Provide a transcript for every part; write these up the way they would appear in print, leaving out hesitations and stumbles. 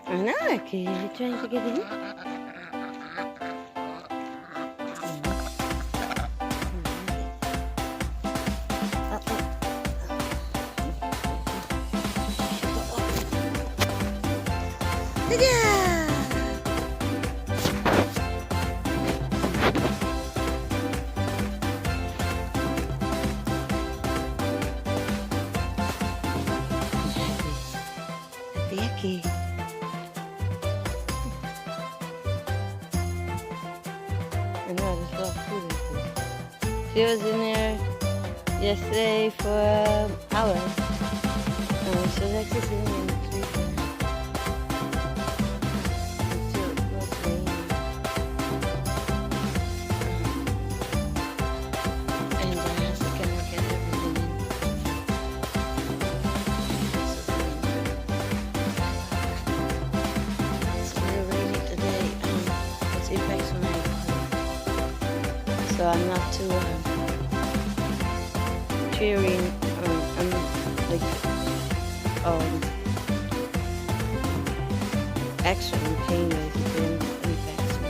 I know, Aki. You're trying to get in? Aki. I know, there's a lot of food in here. She was in there yesterday for hours. She was actually sitting in the tree. Still was raining. And I have to kind of get everything in. It's a little rainy today. It's impacts on my body. So I'm not too cheering. I'm like extra in pain basically and impacts me.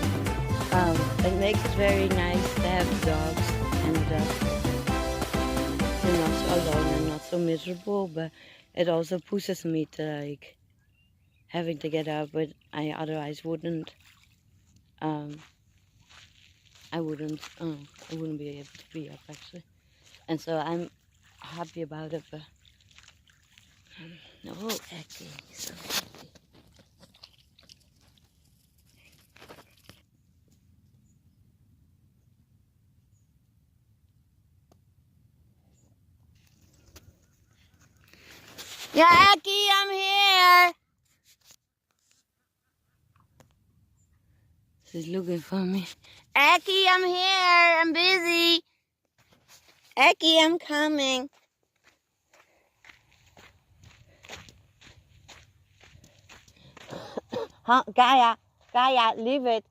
It makes it very nice to have dogs and you're not so alone and not so miserable, but it also pushes me to like having to get up, but I otherwise wouldn't. I wouldn't be able to be up actually, and so I'm happy about it. But no, Aki, so happy. Yeah, Aki, I'm here. She's looking for me. Aki, I'm here. I'm busy. Aki, I'm coming. Huh? Gaia, leave it.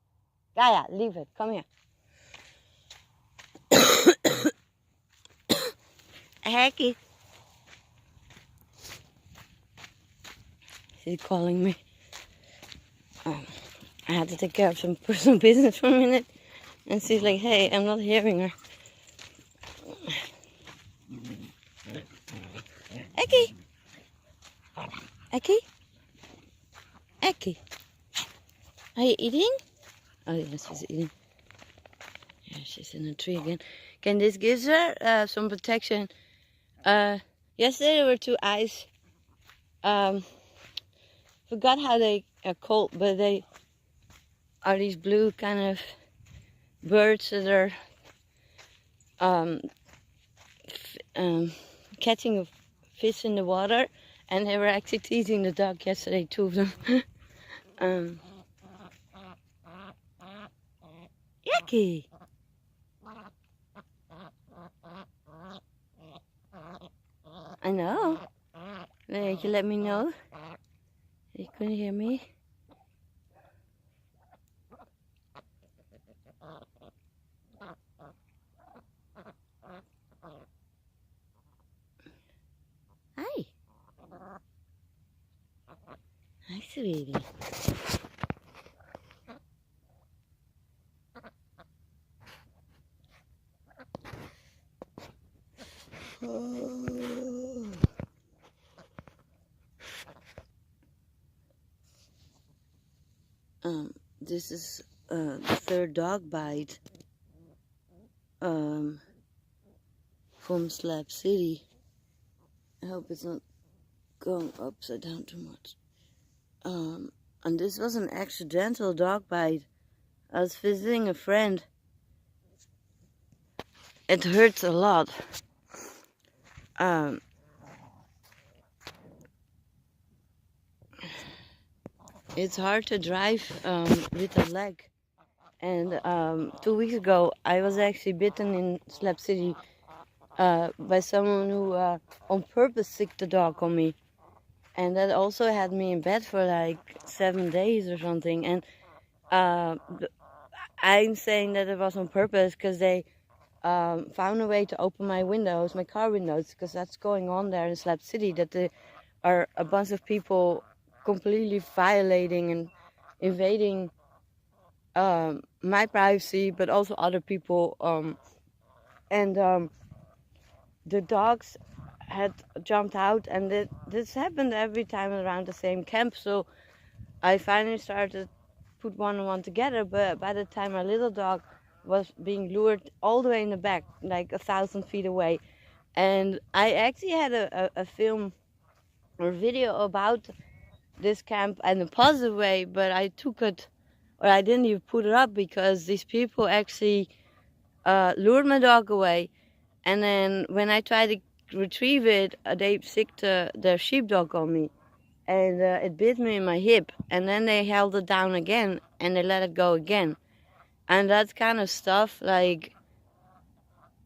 Gaia, leave it. Come here. Aki. She's calling me. I had to take care of some personal business for a minute. And she's like, hey, I'm not hearing her. Aki. Aki. Aki. Are you eating? Oh, yes, she's eating. Yeah, she's in a tree again. Can this give her some protection? Yesterday there were two eyes. Forgot how they are called, but they are these blue kind of birds that are catching a fish in the water, and they were actually teasing the dog yesterday, two of them. Yucky! I know. Wait, you let me know. You couldn't hear me. Hi. Hi, sweetie. Oh. This is the third dog bite from Slab City. I hope it's not going upside down too much. And this was an accidental dog bite. I was visiting a friend. It hurts a lot. It's hard to drive with a leg. And 2 weeks ago, I was actually bitten in Slab City by someone who on purpose sicked the dog on me. And that also had me in bed for like 7 days or something. And I'm saying that it was on purpose because they found a way to open my windows, my car windows, because that's going on there in Slab City, that there are a bunch of people completely violating and invading my privacy, but also other people. And the dogs had jumped out, and this happened every time around the same camp. So I finally started put one and one together, but by the time my little dog was being lured all the way in the back, like 1,000 feet away, and I actually had a film or video about this camp in a positive way, but I took it, or I didn't even put it up because these people actually lured my dog away, and then when I tried to retrieve it, they sicked their sheepdog on me, and it bit me in my hip, and then they held it down again, and they let it go again, and that kind of stuff, like,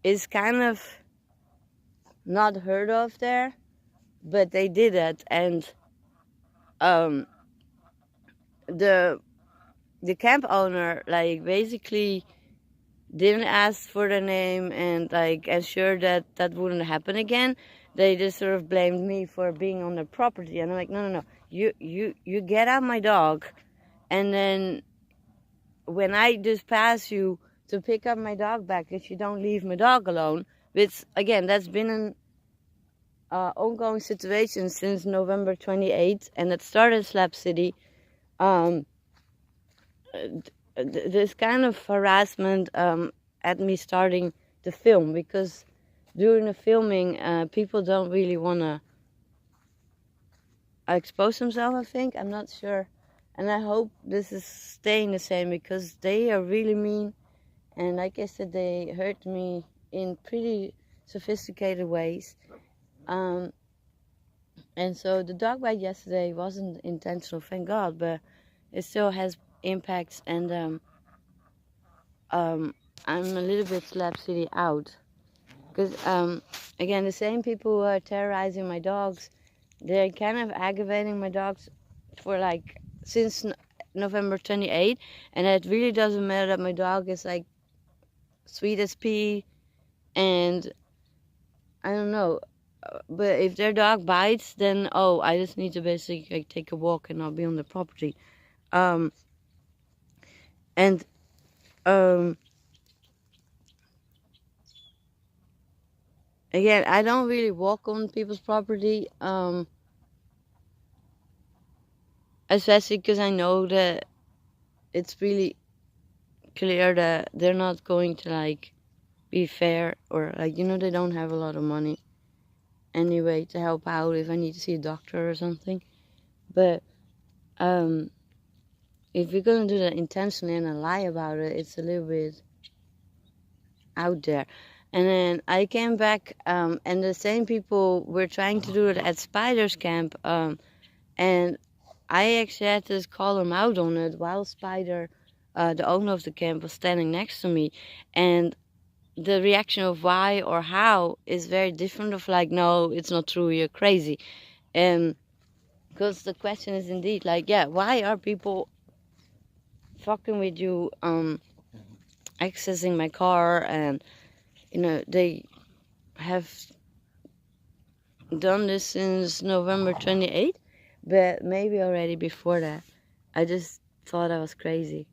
is kind of not heard of there, but they did it, and um, the camp owner, like, basically didn't ask for the name and, like, ensured that that wouldn't happen again. They just sort of blamed me for being on the property, and I'm like, no, you get out my dog, and then when I just pass you to pick up my dog back, if you don't leave my dog alone, which again, that's been an ongoing situation since November 28th, and it started in Slab City. This kind of harassment at me starting the film, because during the filming, people don't really want to expose themselves, I think. I'm not sure. And I hope this is staying the same, because they are really mean. And like I said, they hurt me in pretty sophisticated ways. And so the dog bite yesterday wasn't intentional, thank God, but it still has impacts. And I'm a little bit Slab City out. Because, again, the same people who are terrorizing my dogs, they're kind of aggravating my dogs for, like, since November 28th. And it really doesn't matter that my dog is, like, sweet as pea, and I don't know. But if their dog bites, then, I just need to basically, like, take a walk and not be on the property. And again, I don't really walk on people's property, especially because I know that it's really clear that they're not going to, like, be fair, or, like, they don't have a lot of money anyway to help out if I need to see a doctor or something. But if you're gonna do that intentionally and lie about it, it's a little bit out there. And then I came back, and the same people were trying to do it at Spider's camp, and I actually had to call them out on it while Spider, the owner of the camp, was standing next to me. And the reaction of why or how is very different of, like, no, it's not true, you're crazy. And because the question is indeed, like, yeah, why are people fucking with you, accessing my car? And they have done this since November 28th, but maybe already before that. I just thought I was crazy.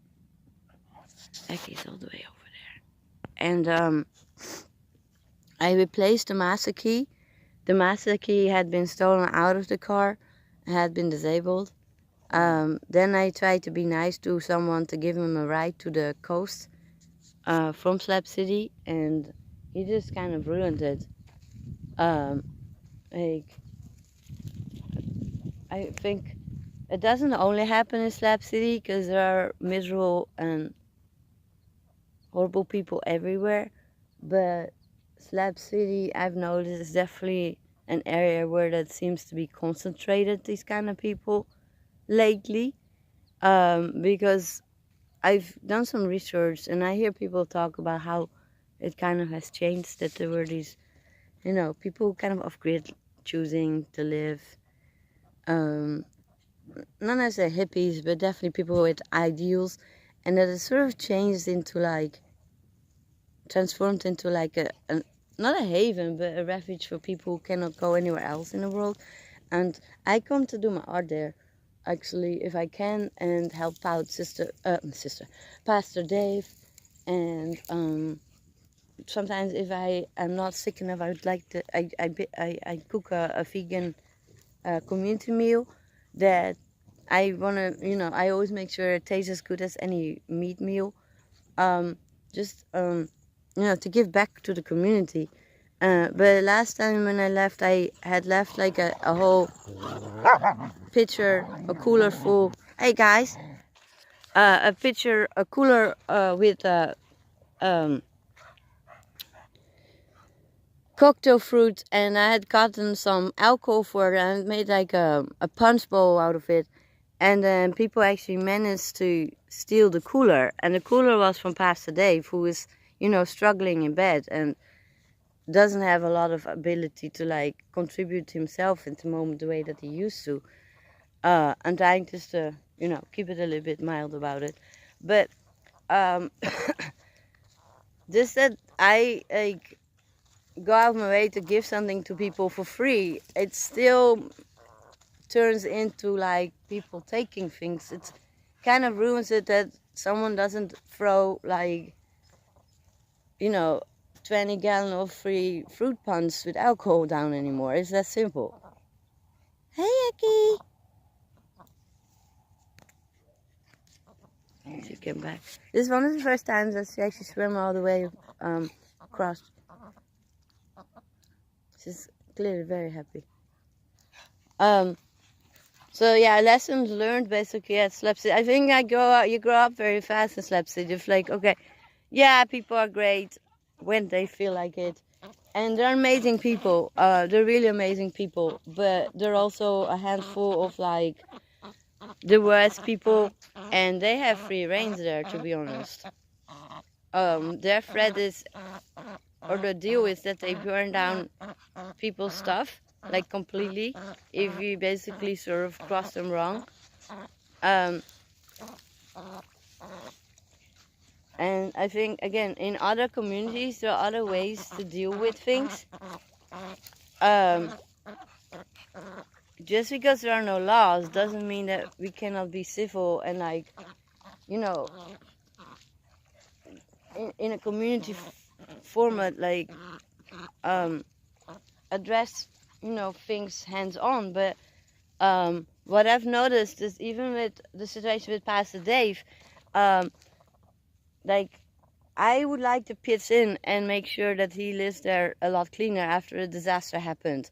Becky's all the way over there. And I replaced the master key. The master key had been stolen out of the car, had been disabled. Then I tried to be nice to someone to give him a ride to the coast from Slab City, and he just kind of ruined it. Like, I think it doesn't only happen in Slab City, because there are miserable and horrible people everywhere, but Slab City, I've noticed, is definitely an area where that seems to be concentrated, these kind of people, lately. Because I've done some research, and I hear people talk about how it kind of has changed, that there were these, people kind of off-grid choosing to live, not necessarily hippies, but definitely people with ideals, and that it sort of changed into, like, transformed into, like, not a haven, but a refuge for people who cannot go anywhere else in the world. And I come to do my art there, actually, if I can, and help out Pastor Dave. And sometimes if I am not sick enough, I would like to, I cook a vegan community meal that I want to, I always make sure it tastes as good as any meat meal. Just, to give back to the community. But last time when I left, I had left like a whole pitcher, a cooler full. Hey guys, a cooler with cocktail fruit, and I had gotten some alcohol for it and made like a punch bowl out of it. And then people actually managed to steal the cooler, and the cooler was from Pastor Dave, who is, struggling in bed and doesn't have a lot of ability to like contribute himself in the moment the way that he used to. I'm trying just to, keep it a little bit mild about it. But just that I like go out of my way to give something to people for free, it still turns into like people taking things. It kind of ruins it that someone doesn't throw like, 20 gallons of free fruit punch with alcohol down anymore. It's that simple. Hey, Aki. She came back. This is one of the first times that she actually swam all the way across. She's clearly very happy. So yeah, lessons learned basically at Slab City. I think you grow up very fast in Slab City. It's like, okay, yeah, people are great when they feel like it. And they're amazing people. They're really amazing people. But they're also a handful of like the worst people. And they have free reins there, to be honest. Their threat is, or the deal is that they burn down people's stuff, like completely, if you basically sort of cross them wrong. And I think, again, in other communities, there are other ways to deal with things. Just because there are no laws doesn't mean that we cannot be civil and like, in a community format, like, address, things hands-on. But what I've noticed is even with the situation with Pastor Dave, like, I would like to pitch in and make sure that he lives there a lot cleaner after a disaster happened.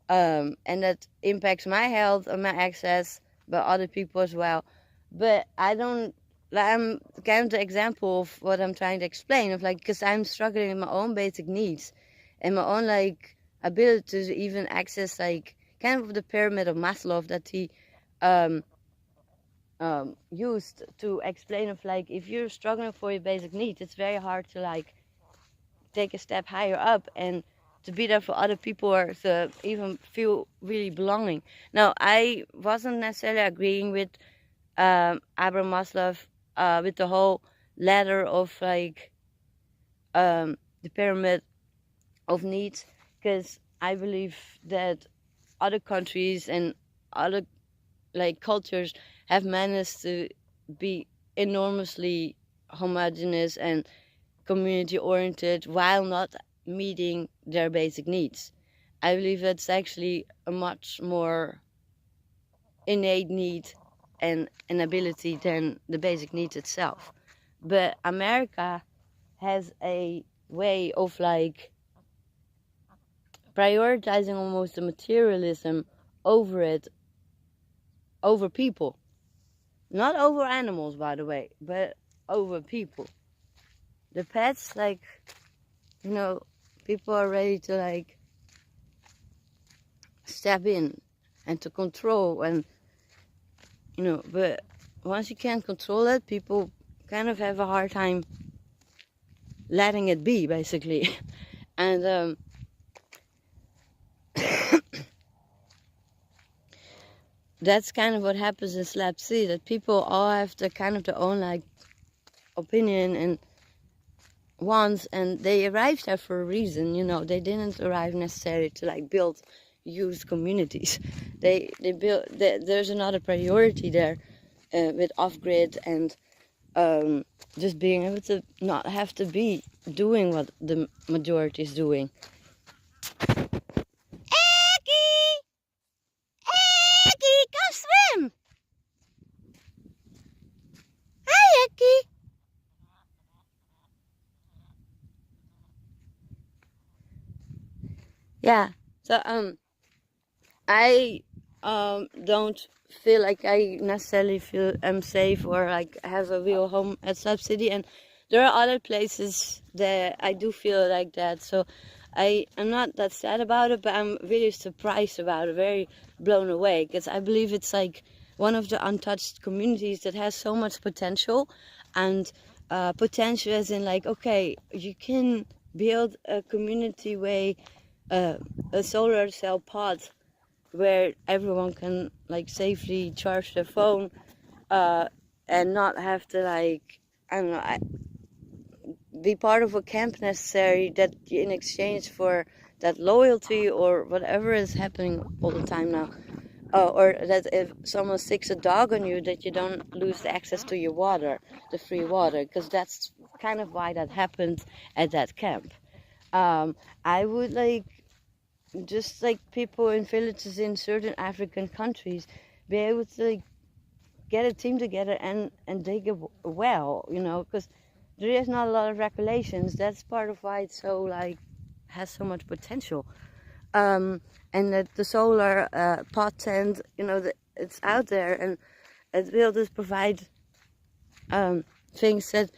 And that impacts my health and my access, but other people as well. But I'm kind of the example of what I'm trying to explain, of like, because I'm struggling with my own basic needs and my own like ability to even access like kind of the pyramid of Maslow that he used to explain of like, if you're struggling for your basic needs, it's very hard to like take a step higher up and to be there for other people or to even feel really belonging. Now, I wasn't necessarily agreeing with Abraham Maslow with the whole ladder of like the pyramid of needs, because I believe that other countries and other like cultures have managed to be enormously homogeneous and community oriented while not meeting their basic needs. I believe that's actually a much more innate need and an ability than the basic needs itself. But America has a way of like prioritizing almost the materialism over people. Not over animals, by the way, but over people. The pets, like, people are ready to like step in and to control, and but once you can't control it, people kind of have a hard time letting it be, basically. And that's kind of what happens in Slab City, that people all have the kind of their own like opinion and wants, and they arrived there for a reason. They didn't arrive necessarily to like build used communities. They build. There's another priority there with off-grid and just being able to not have to be doing what the majority is doing. Eggie! Eggie, come swim! Hi, Eggie! Yeah, so I don't feel like I necessarily feel I'm safe or like have a real home at Slab City, and there are other places that I do feel like that. So I'm not that sad about it, but I'm really surprised about it, very blown away, because I believe it's like one of the untouched communities that has so much potential, and potential as in like, okay, you can build a community way, a solar cell pod where everyone can like safely charge their phone and not have to like, I don't know, be part of a camp necessary that in exchange for that loyalty or whatever is happening all the time now. Or that if someone sticks a dog on you, that you don't lose the access to your water, the free water, because that's kind of why that happened at that camp. I would like, just like people in villages in certain African countries, be able to like get a team together and dig a well, you know, because there is not a lot of regulations. That's part of why it's so like has so much potential. And that the solar pot tent, you know, it's out there, and it will just provide things that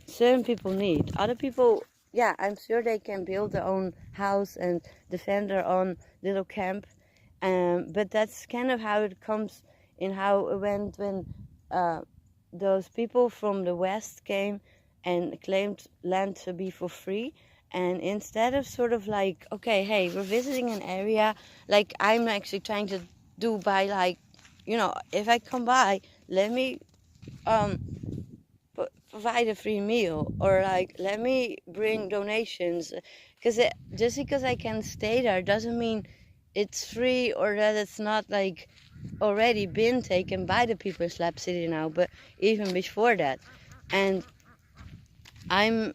certain people need. Other people, yeah, I'm sure they can build their own house and defend their own little camp. But that's kind of how it comes in how it went when those people from the West came and claimed land to be for free. And instead of sort of like, okay, hey, we're visiting an area, like I'm actually trying to do by like, you know, if I come by, let me provide a free meal, or like let me bring donations, because just because I can stay there doesn't mean it's free or that it's not like already been taken by the people in Slab City now, but even before that. And I'm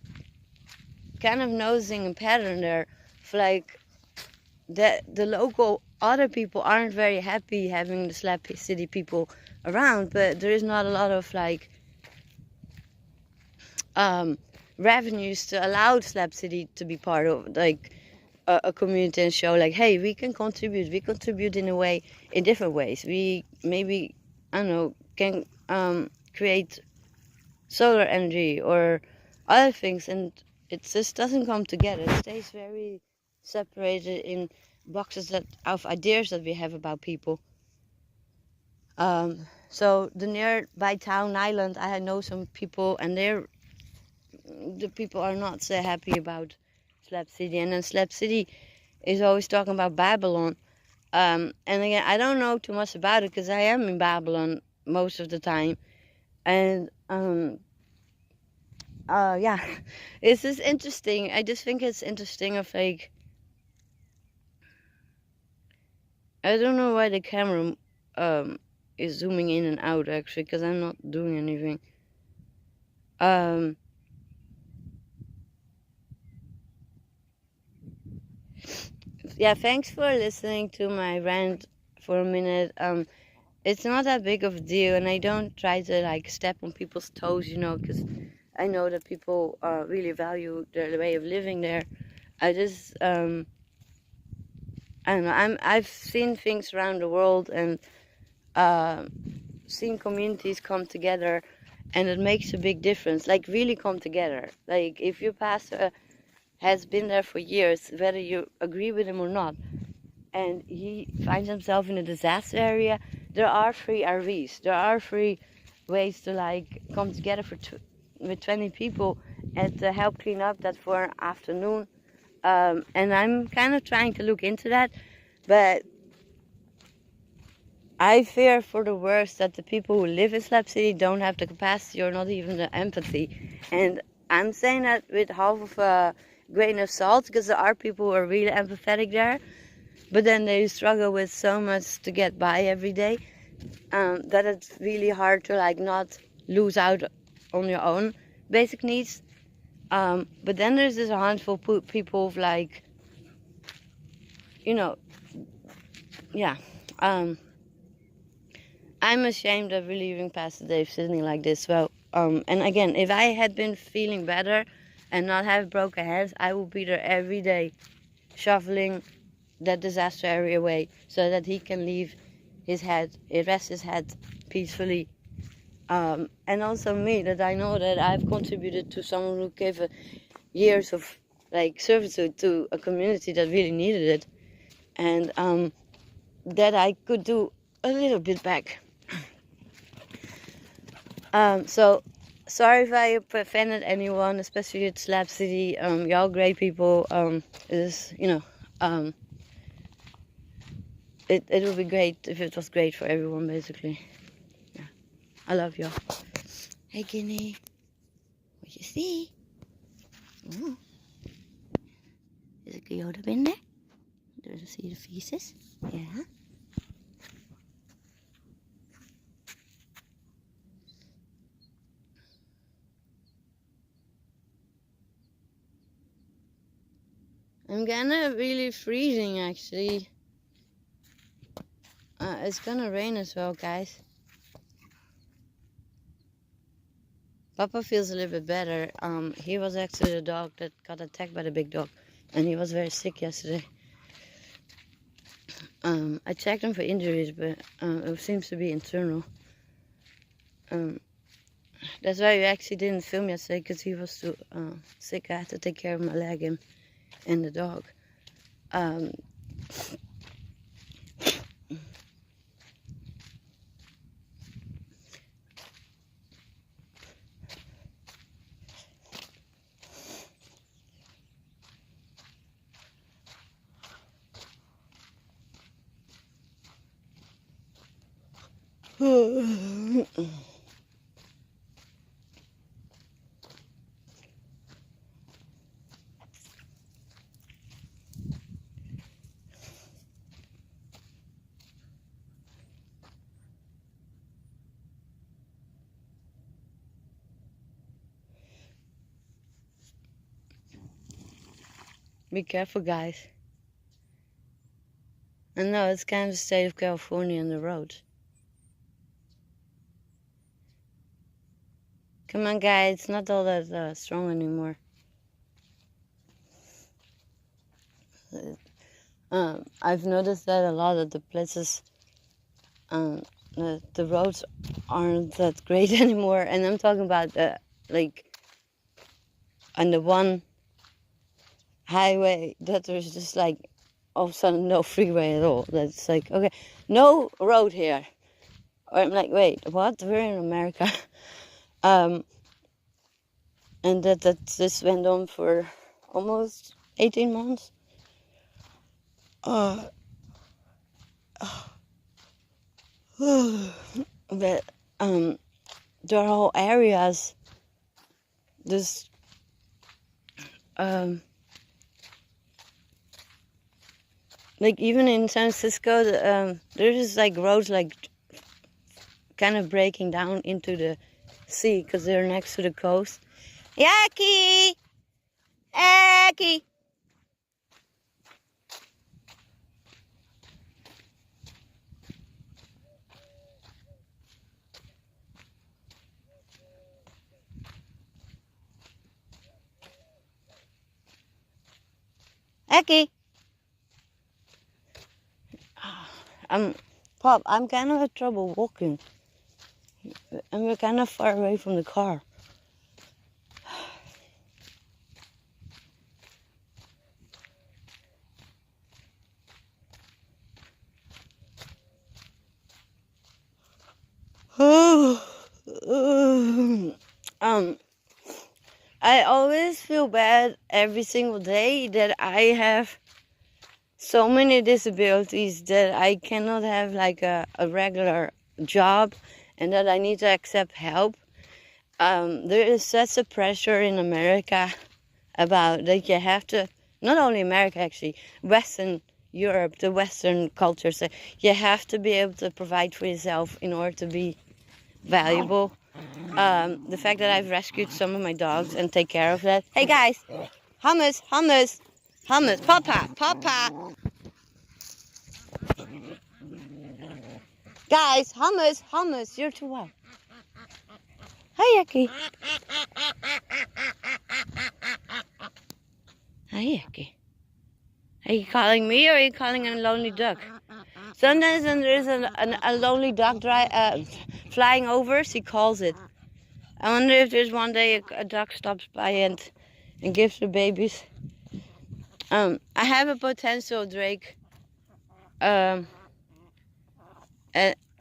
kind of noticing a pattern there for like that the local other people aren't very happy having the Slab City people around, but there is not a lot of like revenues to allow Slab City to be part of like a community and show like, hey, we contribute in a way, in different ways. We maybe, I don't know, can create solar energy or other things, and it just doesn't come together. It stays very separated in boxes that of ideas that we have about people. So the nearby town Island, I know some people, and the people are not so happy about Slab City, and then Slab City is always talking about Babylon. And again, I don't know too much about it because I am in Babylon most of the time, and yeah, it's just interesting. I just think it's interesting of like, I don't know why the camera is zooming in and out actually, because I'm not doing anything. Yeah, thanks for listening to my rant for a minute. It's not that big of a deal, and I don't try to like step on people's toes, you know, because I know that people really value their way of living there. I just I don't know. I've seen things around the world and seen communities come together, and it makes a big difference. Like really come together. Like if your pastor has been there for years, whether you agree with him or not, and he finds himself in a disaster area, there are free RVs. There are free ways to like come together with 20 people and to help clean up that for an afternoon. And I'm kind of trying to look into that, but I fear for the worst that the people who live in Slab City don't have the capacity or not even the empathy. And I'm saying that with half of a grain of salt, because there are people who are really empathetic there, but then they struggle with so much to get by every day, that it's really hard to like not lose out on your own basic needs. But then there's this handful of people of like, you know, yeah. I'm ashamed of leaving past the day of Sydney like this. Well, and again, if I had been feeling better and not have broken heads, I would be there every day, shoveling that disaster area away so that he can leave his head, rest his head peacefully. And also me, that I know that I've contributed to someone who gave years of like servitude to a community that really needed it, and that I could do a little bit back. So sorry if I offended anyone, especially at Slab City. Y'all great people. It would be great if it was great for everyone, basically. Yeah, I love y'all. Hey, Guinea. What you see? Oh. Is a coyote in there? Do you see the feces? Yeah. I'm kinda really freezing, actually. It's gonna rain as well, guys. Papa feels a little bit better. He was actually the dog that got attacked by the big dog, and he was very sick yesterday. I checked him for injuries, but it seems to be internal. That's why we actually didn't film yesterday, because he was too sick. I had to take care of my leg and the dog. Be careful, guys. I know it's kind of the state of California on the roads. Come on, guys, it's not all that strong anymore. I've noticed that a lot of the places, the roads aren't that great anymore, and I'm talking about like on the one highway that there's just like all of a sudden no freeway at all. That's like, okay, no road here. Or I'm like, wait, what? We're in America. And that this went on for almost 18 months. But there are whole areas just like even in San Francisco, there's just like roads like kind of breaking down into the sea because they're next to the coast. Yaki! Aki! Aki! Pop, I'm kind of having trouble walking. And we're kind of far away from the car. I always feel bad every single day that I have so many disabilities that I cannot have like a regular job and that I need to accept help. There is such a pressure in America about that you have to, not only America actually, Western Europe, the Western culture, so you have to be able to provide for yourself in order to be valuable. The fact that I've rescued some of my dogs and take care of that. Hey guys, hummus, hummus, hummus, Papa, Papa. Guys, hummus, hummus, you're too wild. Hi, Yucky. Hi, Yucky. Are you calling me or are you calling a lonely duck? Sometimes when there's a lonely duck flying over, she calls it. I wonder if there's one day a duck stops by and gives her babies. I have a potential drake.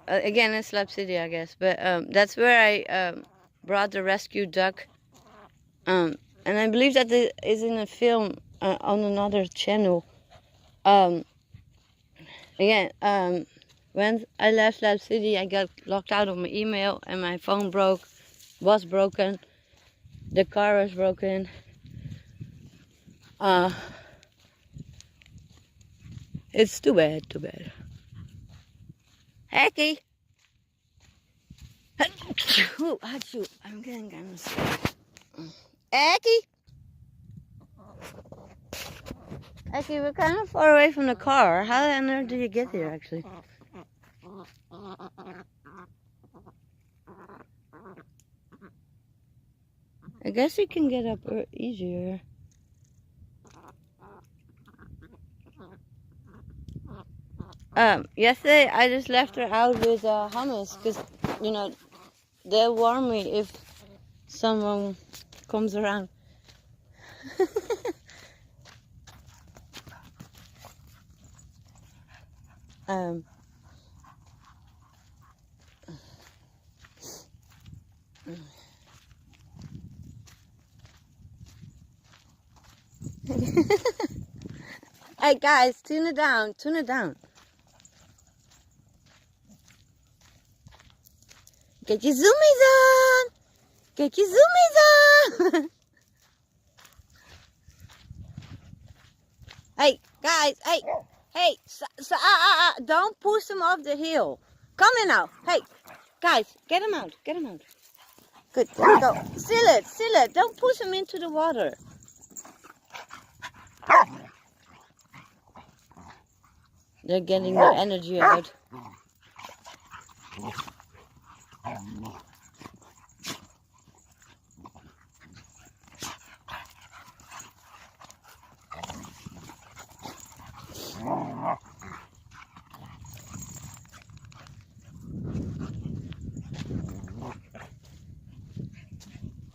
Again in Slab City, I guess, but that's where I brought the rescued duck. And I believe that it is in a film on another channel. Again, when I left Slab City, I got locked out of my email and my phone was broken. The car was broken. It's too bad, too bad. Hecky! Achoo, I'm getting kind of sick. Hecky! Hecky, we're kind of far away from the car. How on earth did you get here, actually? I guess you can get up easier. Yesterday I just left her out with hummus because, you know, they'll warn me if someone comes around. Hey guys, tune it down, tune it down. Get your zoomies on! Get your zoomies on! Hey, guys, hey, don't push them off the hill. Come in now. Hey, guys, get them out, get them out. Good, there we go. Seal it, don't push them into the water. They're getting their energy out.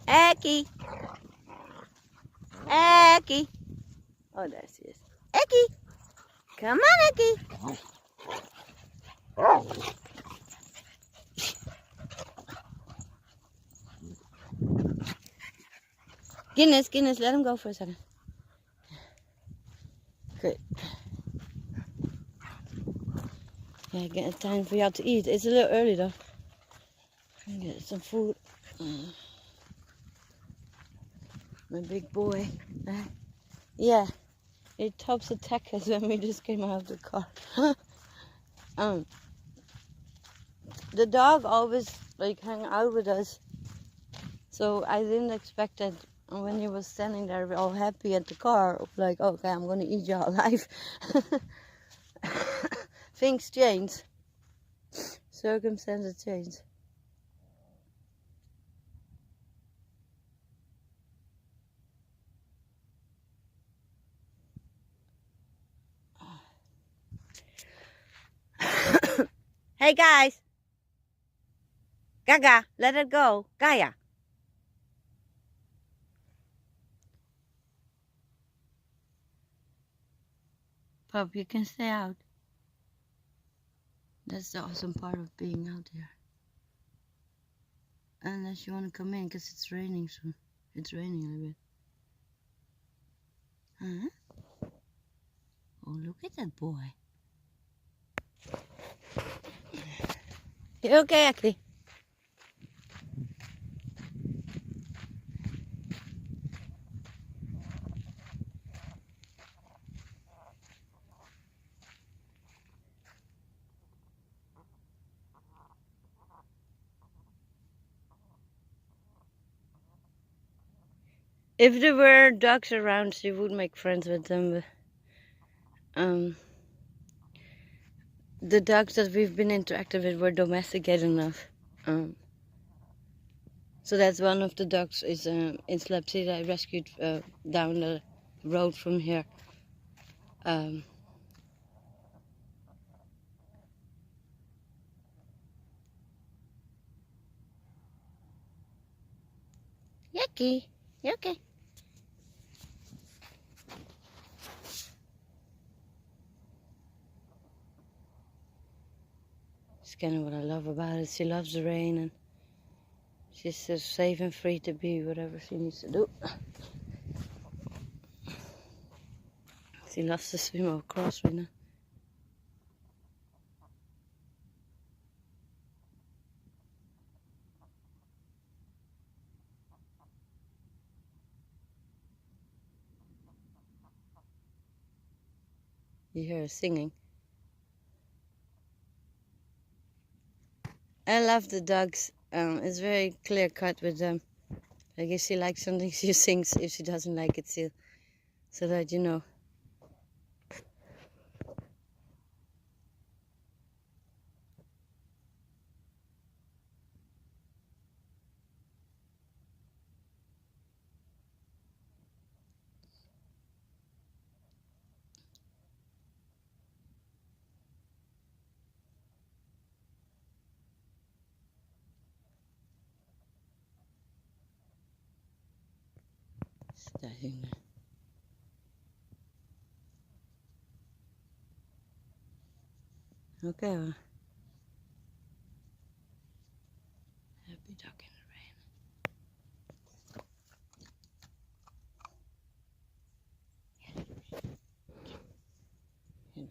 Eki! Eki! Oh, there she is. Eki! Come on, Eki! Guinness, let him go for a second. Good. Yeah, getting time for y'all to eat. It's a little early though. Get some food. My big boy. Yeah, it tops attack us when we just came out of the car. The dog always like hang out with us, so I didn't expect that. When he was standing there all happy at the car, like, okay, I'm gonna eat you alive. Things change. Circumstances change. Hey guys! Gaga, let it go. Gaia. Pup, you can stay out. That's the awesome part of being out there. Unless you want to come in, because it's raining soon. It's raining a little bit. Huh? Oh, look at that boy. You okay, Aki? If there were dogs around, she would make friends with them. But, the dogs that we've been interacting with were domesticated enough. So that's one of the dogs is in Slab City I rescued down the road from here. Yucky, you okay? It's kind of what I love about it. She loves the rain and she's so safe and free to be whatever she needs to do. She loves to swim across right now. You hear her singing. I love the dogs. It's very clear cut with them. Like if she likes something, she sings. If she doesn't like it, so that you know. Studying. Okay. Well, happy duck in the rain.